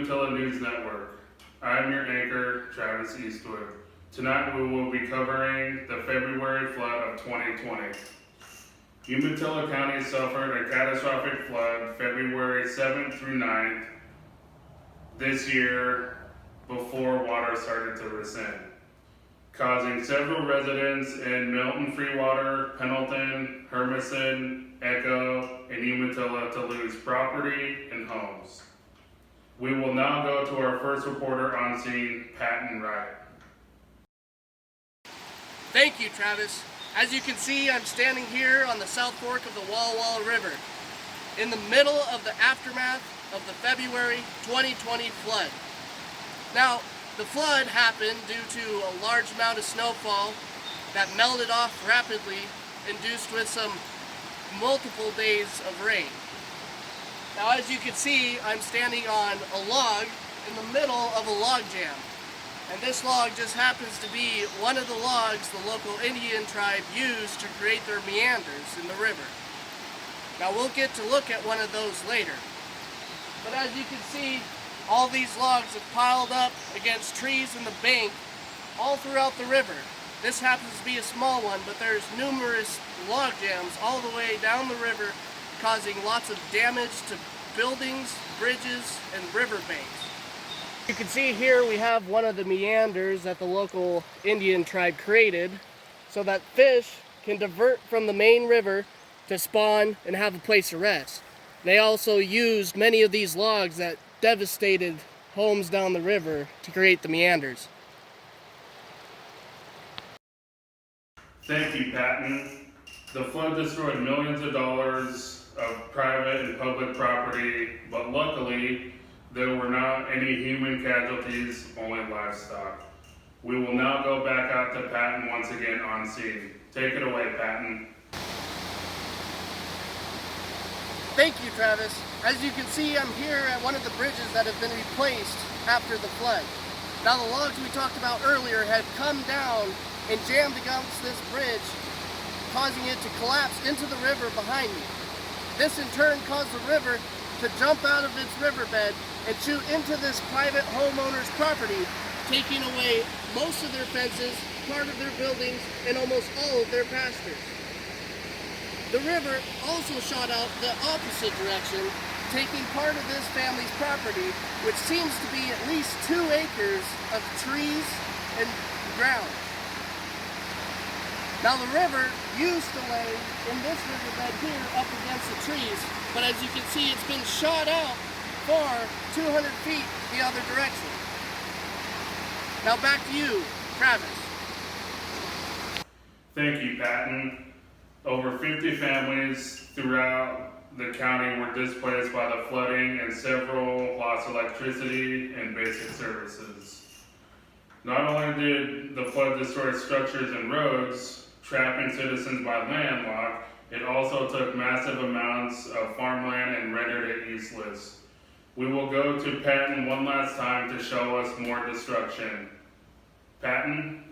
Umatilla News Network. I'm your anchor, Travis Eastwood. Tonight we will be covering the February flood of 2020. Umatilla County suffered a catastrophic flood February 7th through 9th this year before water started to rescind, causing several residents in Milton, Freewater, Pendleton, Hermiston, Echo, and Umatilla to lose property and homes. We will now go to our first reporter on scene, Patton Wright. Thank you, Travis. As you can see, I'm standing here on the South Fork of the Walla Walla River, in the middle of the aftermath of the February 2020 flood. Now, the flood happened due to a large amount of snowfall that melted off rapidly, induced with some multiple days of rain. Now, as you can see, I'm standing on a log in the middle of a log jam. And this log just happens to be one of the logs the local Indian tribe used to create their meanders in the river. Now, we'll get to look at one of those later. But as you can see, all these logs have piled up against trees in the bank all throughout the river. This happens to be a small one, but there's numerous log jams all the way down the river, causing lots of damage to buildings, bridges, and river banks. You can see here we have one of the meanders that the local Indian tribe created so that fish can divert from the main river to spawn and have a place to rest. They also used many of these logs that devastated homes down the river to create the meanders. Thank you, Patton. The flood destroyed millions of dollars of private and public property, but luckily there were not any human casualties, only livestock. We will now go back out to Patton once again on scene. Take it away, Patton. Thank you, Travis. As you can see, I'm here at one of the bridges that have been replaced after the flood. Now, the logs we talked about earlier had come down and jammed against this bridge, causing it to collapse into the river behind me. This in turn caused the river to jump out of its riverbed and shoot into this private homeowner's property, taking away most of their fences, part of their buildings, and almost all of their pastures. The river also shot out the opposite direction, taking part of this family's property, which seems to be at least 2 acres of trees and ground. Now, the river used to lay in this riverbed here up against the trees, but as you can see, it's been shot out far 200 feet the other direction. Now back to you, Travis. Thank you, Patton. Over 50 families throughout the county were displaced by the flooding, and several lost electricity and basic services. Not only did the flood destroy structures and roads, trapping citizens by landlocked, it also took massive amounts of farmland and rendered it useless. We will go to Patton one last time to show us more destruction. Patton?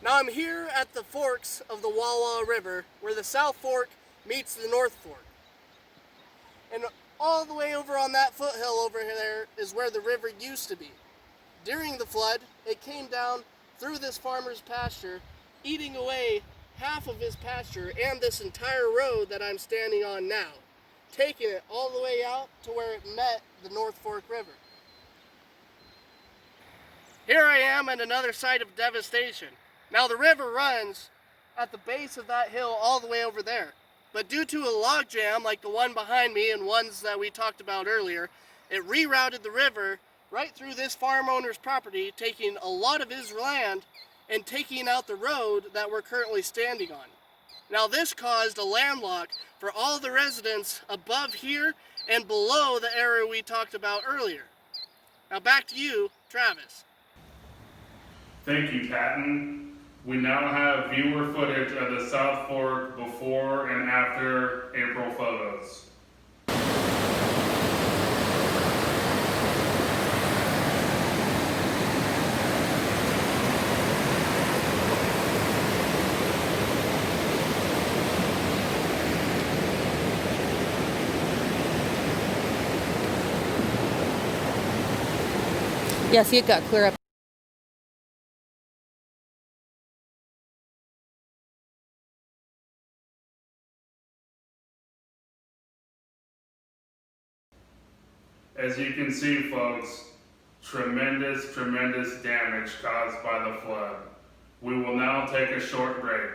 Now I'm here at the forks of the Walla Walla River, where the South Fork meets the North Fork. And all the way over on that foothill over there is where the river used to be. During the flood, it came down through this farmer's pasture, eating away half of his pasture and this entire road that I'm standing on now, taking it all the way out to where it met the North Fork River. Here I am at another site of devastation. Now, the river runs at the base of that hill all the way over there, but due to a log jam like the one behind me and ones that we talked about earlier, it rerouted the river right through this farm owner's property, taking a lot of his land and taking out the road that we're currently standing on. Now, this caused a landlock for all the residents above here and below the area we talked about earlier. Now back to you, Travis. Thank you, Patton. We now have viewer footage of the South Fork before and after April photos. Yeah, see, it got clear up. As you can see, folks, tremendous damage caused by the flood. We will now take a short break.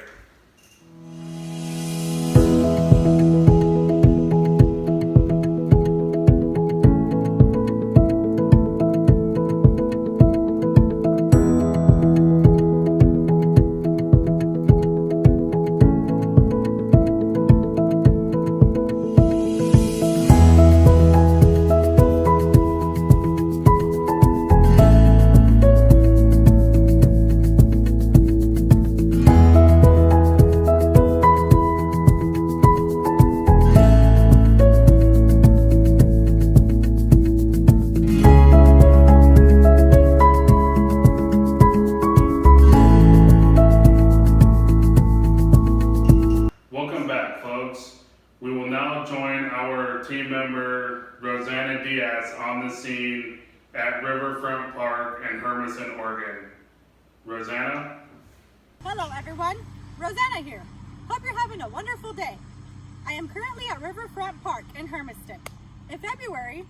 Welcome back, folks. We will now join our team member, Rosanna Diaz, on the scene at Riverfront Park in Hermiston, Oregon. Rosanna? Hello everyone, Rosanna here. Hope you're having a wonderful day. I am currently at Riverfront Park in Hermiston. In February,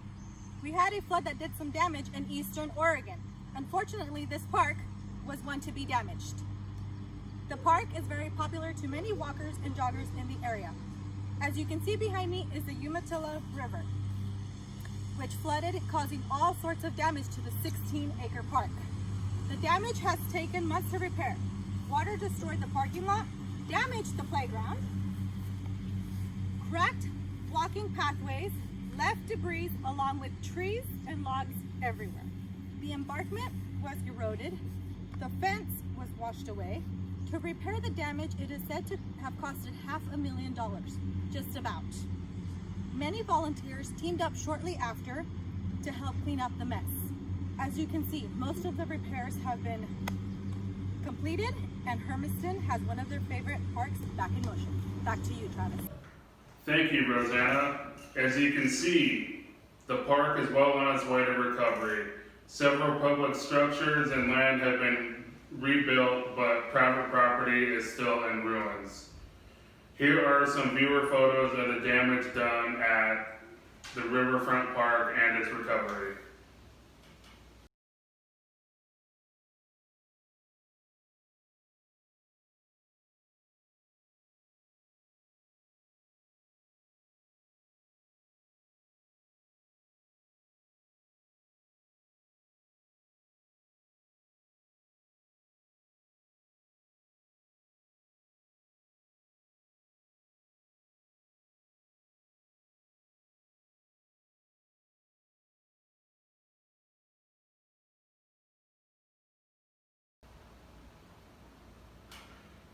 we had a flood that did some damage in eastern Oregon. Unfortunately, this park was one to be damaged. The park is very popular to many walkers and joggers in the area. As you can see behind me is the Umatilla River, which flooded, causing all sorts of damage to the 16-acre park. The damage has taken months to repair. Water destroyed the parking lot, damaged the playground, cracked walking pathways, left debris along with trees and logs everywhere. The embankment was eroded, the fence was washed away. To repair the damage, it is said to have costed $500,000, just about. Many volunteers teamed up shortly after to help clean up the mess. As you can see, most of the repairs have been completed, and Hermiston has one of their favorite parks back in motion. Back to you, Travis. Thank you, Rosanna. As you can see, the park is well on its way to recovery. Several public structures and land have been rebuilt, but private property is still in ruins. Here are some viewer photos of the damage done at the Riverfront Park and its recovery.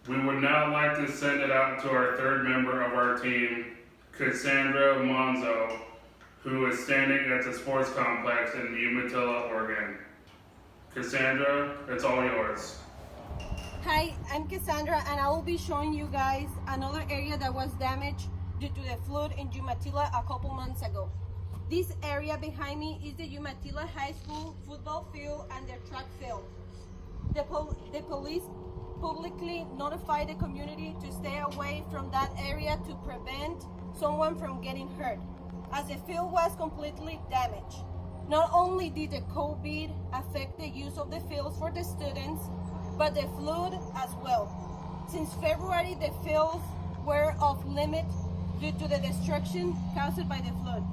We would now like to send it out to our third member of our team, Cassandra Monzo, who is standing at the sports complex in Umatilla, Oregon. Cassandra, it's all yours. Hi, I'm Cassandra, and I will be showing you guys another area that was damaged due to the flood in Umatilla a couple months ago. This area behind me is the Umatilla High School football field and their track field. The police publicly notified the community to stay away from that area to prevent someone from getting hurt, as the field was completely damaged. Not only did the COVID affect the use of the fields for the students, but the flood as well. Since February, the fields were off limit due to the destruction caused by the flood.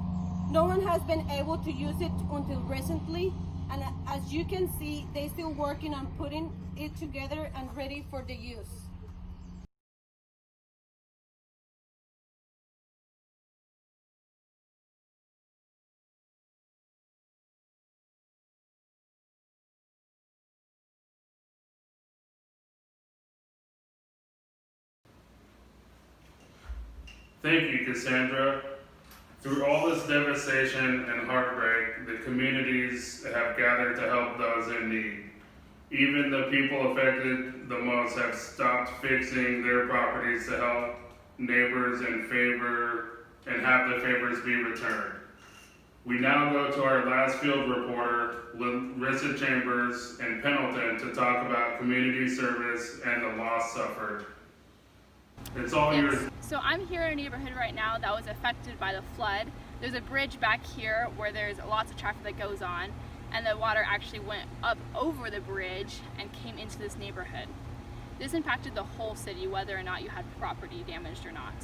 No one has been able to use it until recently, and as you can see, they're still working on putting it together and ready for the use. Thank you, Cassandra. Through all this devastation and heartbreak, the communities have gathered to help those in need. Even the people affected the most have stopped fixing their properties to help neighbors and have the favors be returned. We now go to our last field reporter, Larissa Chambers in Pendleton to talk about community service and the loss suffered. It's all yours. So I'm here in a neighborhood right now that was affected by the flood. There's a bridge back here where there's lots of traffic that goes on, and the water actually went up over the bridge and came into this neighborhood. This impacted the whole city, whether or not you had property damaged or not.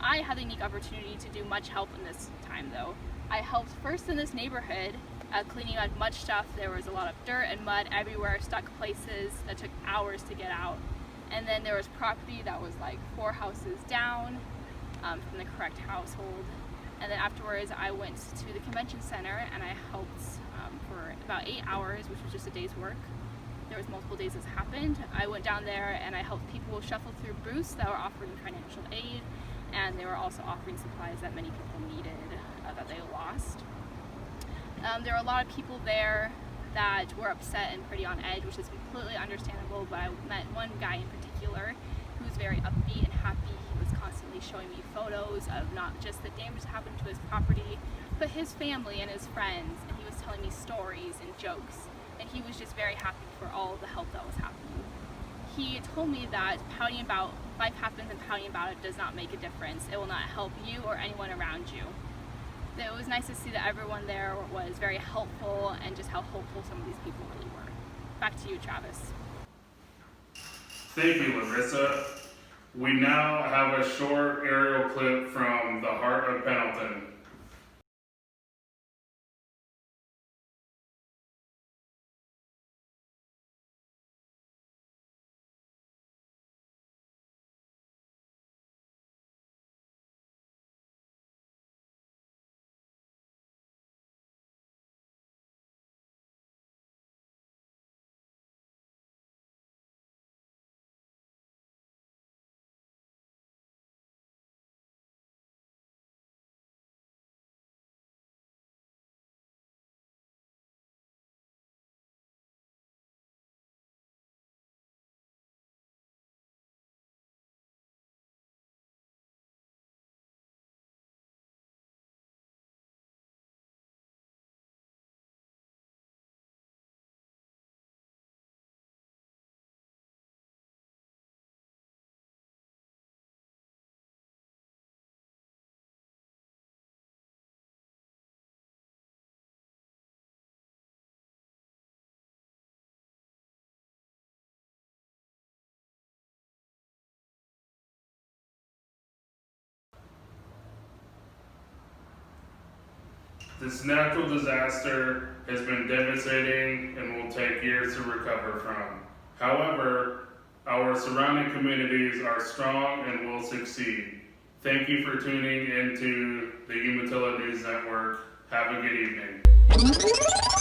I had the unique opportunity to do much help in this time though. I helped first in this neighborhood, cleaning up mud stuff. There was a lot of dirt and mud everywhere, stuck places that took hours to get out. And then there was property that was like 4 houses down from the correct household. And then afterwards I went to the convention center and I helped for about 8 hours, which was just a day's work. There was multiple days this happened. I went down there and I helped people shuffle through booths that were offering financial aid, and they were also offering supplies that many people needed that they lost. There were a lot of people there that were upset and pretty on edge, which is completely understandable, but I met one guy in particular who was very upbeat and happy. He was constantly showing me photos of not just the damage that happened to his property, but his family and his friends, and he was telling me stories and jokes, and he was just very happy for all the help that was happening. He told me that pouting about life happens and pouting about it does not make a difference. It will not help you or anyone around you. It was nice to see that everyone there was very helpful and just how hopeful some of these people really were. Back to you, Travis. Thank you, Larissa. We now have a short aerial clip from the heart of Pendleton. This natural disaster has been devastating and will take years to recover from. However, our surrounding communities are strong and will succeed. Thank you for tuning into the Umatilla News Network. Have a good evening.